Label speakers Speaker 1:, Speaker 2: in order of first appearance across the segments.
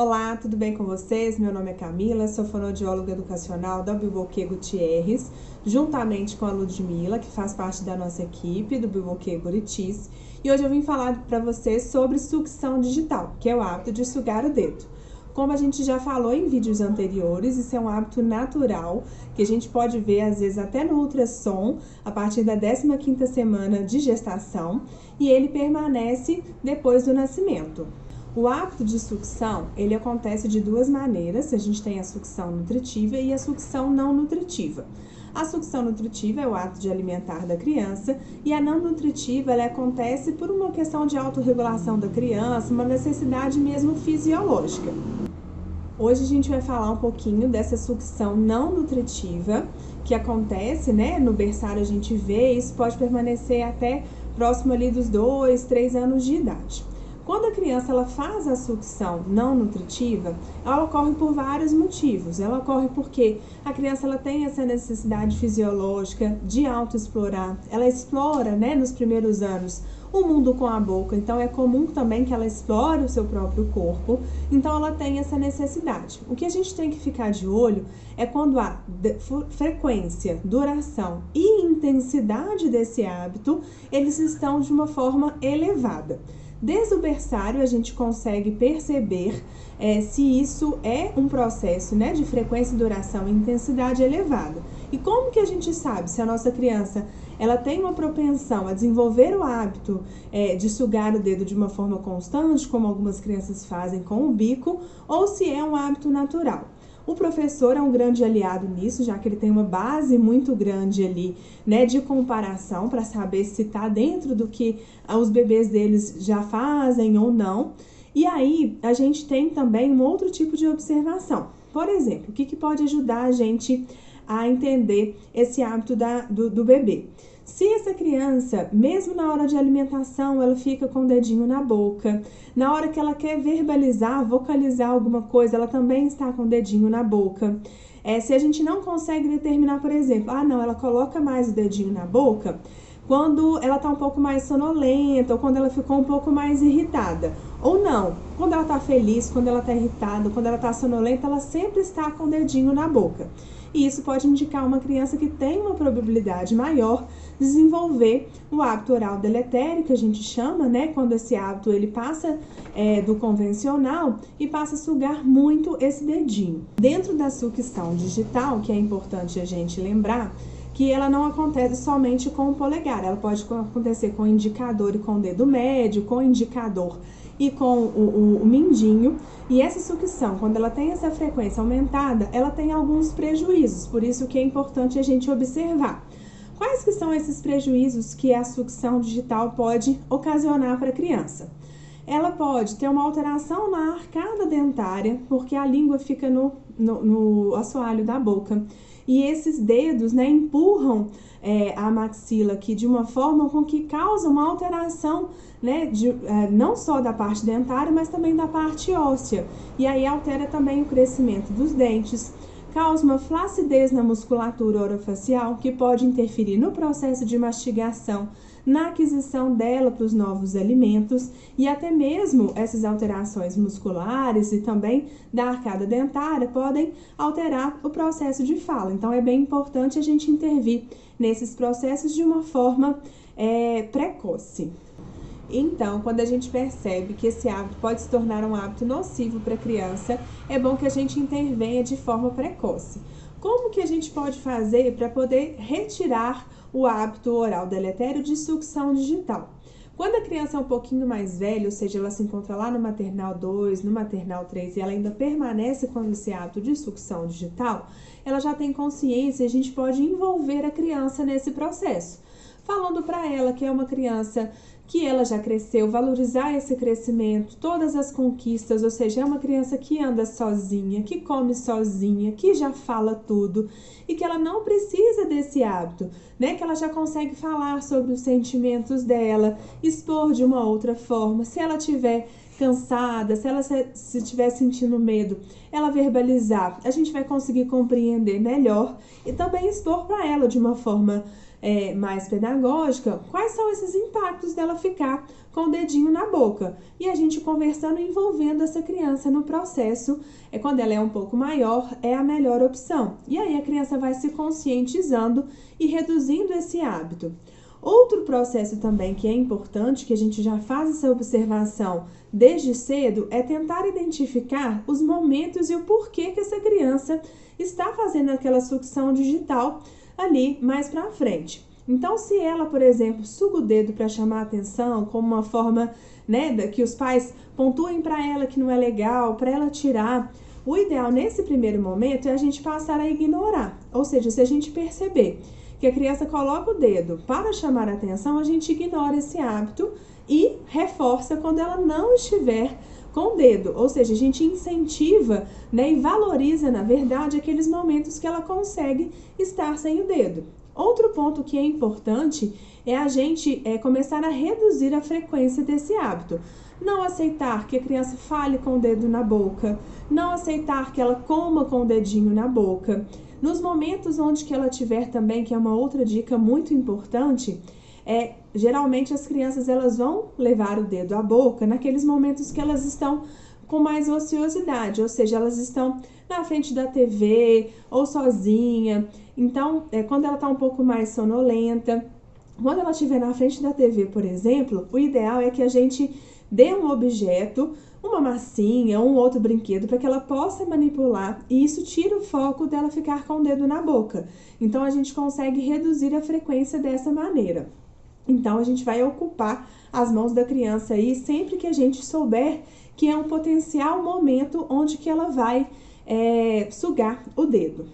Speaker 1: Olá, tudo bem com vocês? Meu nome é Camila, sou fonoaudióloga educacional da Biboquê Gutierrez, juntamente com a Ludmila, que faz parte da nossa equipe do Biboquê Buritis, e hoje eu vim falar para vocês sobre sucção digital, que é o hábito de sugar o dedo. Como a gente já falou em vídeos anteriores, isso é um hábito natural, que a gente pode ver às vezes até no ultrassom, a partir da 15ª semana de gestação, e ele permanece depois do nascimento. O hábito de sucção, ele acontece de duas maneiras. A gente tem a sucção nutritiva e a sucção não nutritiva. A sucção nutritiva é o ato de alimentar da criança e a não nutritiva, ela acontece por uma questão de autorregulação da criança, uma necessidade mesmo fisiológica. Hoje a gente vai falar um pouquinho dessa sucção não nutritiva que acontece, no berçário a gente vê, isso pode permanecer até próximo ali dos 2, 3 anos de idade. Quando a criança ela faz a sucção não nutritiva, ela ocorre por vários motivos. Ela ocorre porque a criança ela tem essa necessidade fisiológica de autoexplorar. Ela explora, nos primeiros anos, o mundo com a boca. Então, é comum também que ela explore o seu próprio corpo. Então, ela tem essa necessidade. O que a gente tem que ficar de olho é quando a frequência, duração e intensidade desse hábito, eles estão de uma forma elevada. Desde o berçário, a gente consegue perceber se isso é um processo de frequência, duração e intensidade elevada. E como que a gente sabe se a nossa criança ela tem uma propensão a desenvolver o hábito de sugar o dedo de uma forma constante, como algumas crianças fazem com o bico, ou se é um hábito natural? O professor é um grande aliado nisso, já que ele tem uma base muito grande ali, de comparação para saber se está dentro do que os bebês deles já fazem ou não. E aí, a gente tem também um outro tipo de observação. Por exemplo, o que pode ajudar a gente a entender esse hábito do bebê? Se essa criança, mesmo na hora de alimentação, ela fica com o dedinho na boca, na hora que ela quer verbalizar, vocalizar alguma coisa, ela também está com o dedinho na boca. Se a gente não consegue determinar, por exemplo, ela coloca mais o dedinho na boca quando ela está um pouco mais sonolenta ou quando ela ficou um pouco mais irritada. Ou não, quando ela está feliz, quando ela está irritada, quando ela está sonolenta, ela sempre está com o dedinho na boca. E isso pode indicar uma criança que tem uma probabilidade maior de desenvolver o hábito oral deletério, que a gente chama, quando esse hábito ele passa do convencional e passa a sugar muito esse dedinho. Dentro da sucção digital, que é importante a gente lembrar, que ela não acontece somente com o polegar, ela pode acontecer com o indicador e com o dedo médio, com o indicador e com o mindinho. E essa sucção, quando ela tem essa frequência aumentada, ela tem alguns prejuízos, por isso que é importante a gente observar. Quais que são esses prejuízos que a sucção digital pode ocasionar para a criança? Ela pode ter uma alteração na arcada dentária, porque a língua fica no assoalho da boca. E esses dedos, empurram a maxila aqui de uma forma com que causa uma alteração, não só da parte dentária, mas também da parte óssea. E aí altera também o crescimento dos dentes, causa uma flacidez na musculatura orofacial, que pode interferir no processo de mastigação, na aquisição dela para os novos alimentos, e até mesmo essas alterações musculares e também da arcada dentária podem alterar o processo de fala. Então é bem importante a gente intervir nesses processos de uma forma precoce. Então, quando a gente percebe que esse hábito pode se tornar um hábito nocivo para a criança, é bom que a gente intervenha de forma precoce. Como que a gente pode fazer para poder retirar o hábito oral deletério de sucção digital? Quando a criança é um pouquinho mais velha, ou seja, ela se encontra lá no maternal 2, no maternal 3 e ela ainda permanece com esse hábito de sucção digital, ela já tem consciência e a gente pode envolver a criança nesse processo, falando para ela que é uma criança que ela já cresceu, valorizar esse crescimento, todas as conquistas, ou seja, é uma criança que anda sozinha, que come sozinha, que já fala tudo e que ela não precisa desse hábito, que ela já consegue falar sobre os sentimentos dela, expor de uma outra forma. Se ela estiver cansada, se ela se estiver sentindo medo, ela verbalizar, a gente vai conseguir compreender melhor e também expor para ela de uma forma mais pedagógica, quais são esses impactos dela ficar com o dedinho na boca. E a gente conversando, envolvendo essa criança no processo, quando ela é um pouco maior, é a melhor opção. E aí a criança vai se conscientizando e reduzindo esse hábito. Outro processo também que é importante, que a gente já faz essa observação desde cedo, é tentar identificar os momentos e o porquê que essa criança está fazendo aquela sucção digital ali mais pra frente. Então, se ela, por exemplo, suga o dedo para chamar a atenção, como uma forma, né, que os pais pontuem para ela que não é legal, para ela tirar, o ideal nesse primeiro momento é a gente passar a ignorar. Ou seja, se a gente perceber que a criança coloca o dedo para chamar a atenção, a gente ignora esse hábito e reforça quando ela não estiver com o dedo. Ou seja, a gente incentiva, né, e valoriza, na verdade, aqueles momentos que ela consegue estar sem o dedo. Outro ponto que é importante é a gente começar a reduzir a frequência desse hábito. Não aceitar que a criança fale com o dedo na boca, não aceitar que ela coma com o dedinho na boca. Nos momentos onde que ela tiver também, que é uma outra dica muito importante, geralmente as crianças elas vão levar o dedo à boca naqueles momentos que elas estão com mais ociosidade, ou seja, elas estão na frente da TV ou sozinha. Então, quando ela está um pouco mais sonolenta, quando ela estiver na frente da TV, por exemplo, o ideal é que a gente dê um objeto, uma massinha, um outro brinquedo, para que ela possa manipular, e isso tira o foco dela ficar com o dedo na boca. Então, a gente consegue reduzir a frequência dessa maneira. Então, a gente vai ocupar as mãos da criança aí sempre que a gente souber que é um potencial momento onde que ela vai sugar o dedo.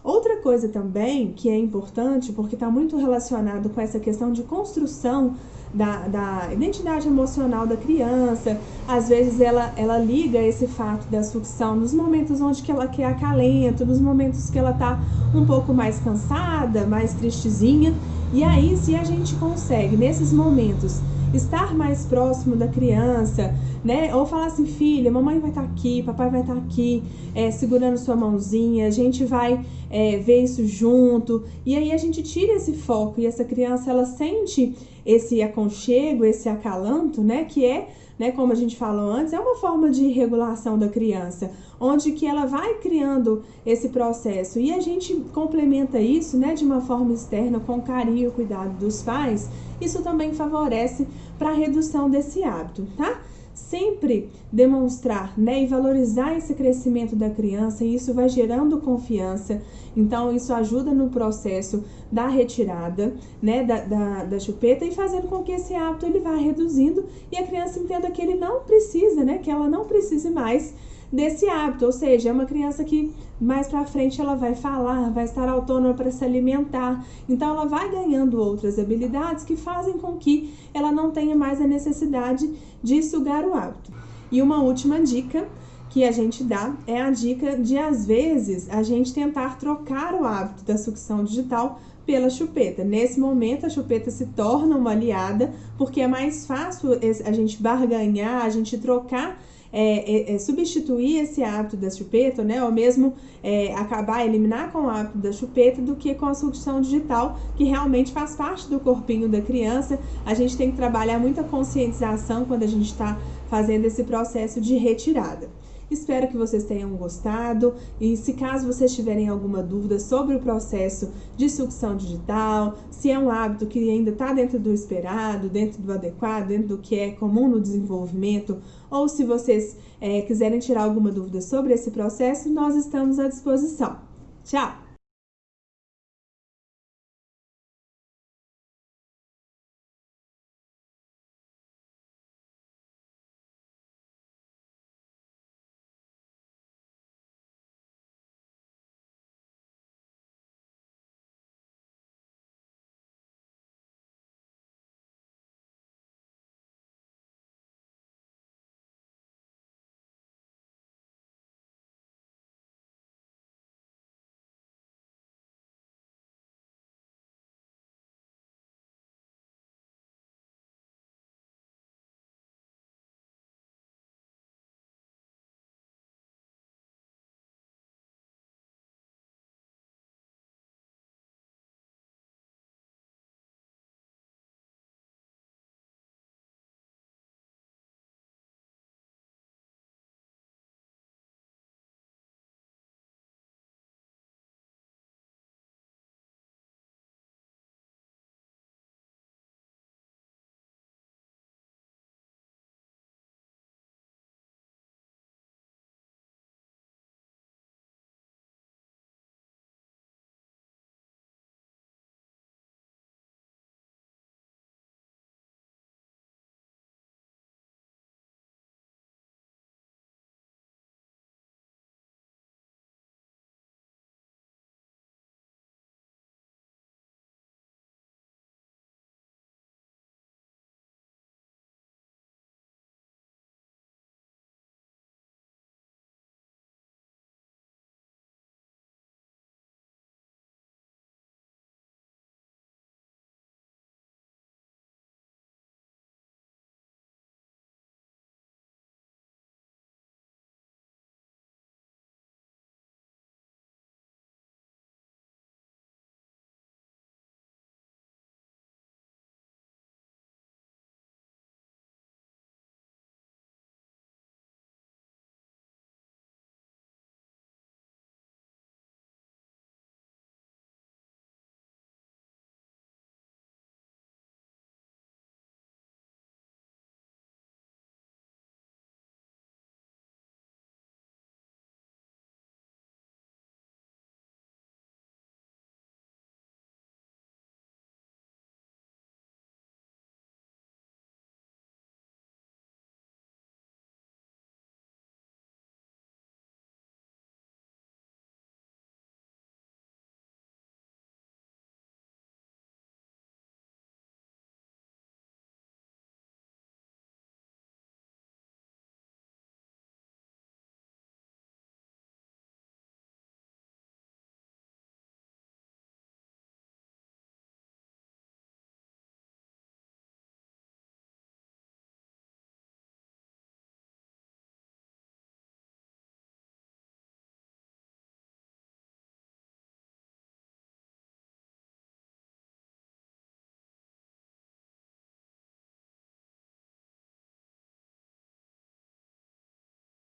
Speaker 1: Outra coisa também que é importante, porque está muito relacionado com essa questão de construção da identidade emocional da criança. Às vezes ela liga esse fato da sucção nos momentos onde que ela quer acalento, nos momentos que ela está um pouco mais cansada, mais tristezinha. E aí, se a gente consegue, nesses momentos, estar mais próximo da criança, né? Ou falar assim, filha, mamãe vai estar aqui, papai vai estar aqui, segurando sua mãozinha, a gente vai ver isso junto. E aí a gente tira esse foco e essa criança, ela sente esse aconchego, esse acalanto, né? Que né, como a gente falou antes, é uma forma de regulação da criança, onde que ela vai criando esse processo. E a gente complementa isso, né, de uma forma externa, com carinho e cuidado dos pais. Isso também favorece para a redução desse hábito, tá? Sempre demonstrar, né, e valorizar esse crescimento da criança, e isso vai gerando confiança. Então, isso ajuda no processo da retirada, né, da chupeta, e fazendo com que esse hábito ele vá reduzindo e a criança entenda que ele não precisa, né, que ela não precise mais desse hábito. Ou seja, é uma criança que mais pra frente ela vai falar, vai estar autônoma para se alimentar. Então, ela vai ganhando outras habilidades que fazem com que ela não tenha mais a necessidade de sugar o hábito. E uma última dica que a gente dá é a dica de, às vezes, a gente tentar trocar o hábito da sucção digital pela chupeta. Nesse momento, a chupeta se torna uma aliada, porque é mais fácil a gente barganhar, a gente trocar, substituir esse hábito da chupeta, né, ou mesmo eliminar com o hábito da chupeta, do que com a sucção digital, que realmente faz parte do corpinho da criança. A gente tem que trabalhar muita conscientização quando a gente está fazendo esse processo de retirada. Espero que vocês tenham gostado, e se caso vocês tiverem alguma dúvida sobre o processo de sucção digital, se é um hábito que ainda está dentro do esperado, dentro do adequado, dentro do que é comum no desenvolvimento, ou se vocês quiserem tirar alguma dúvida sobre esse processo, nós estamos à disposição. Tchau!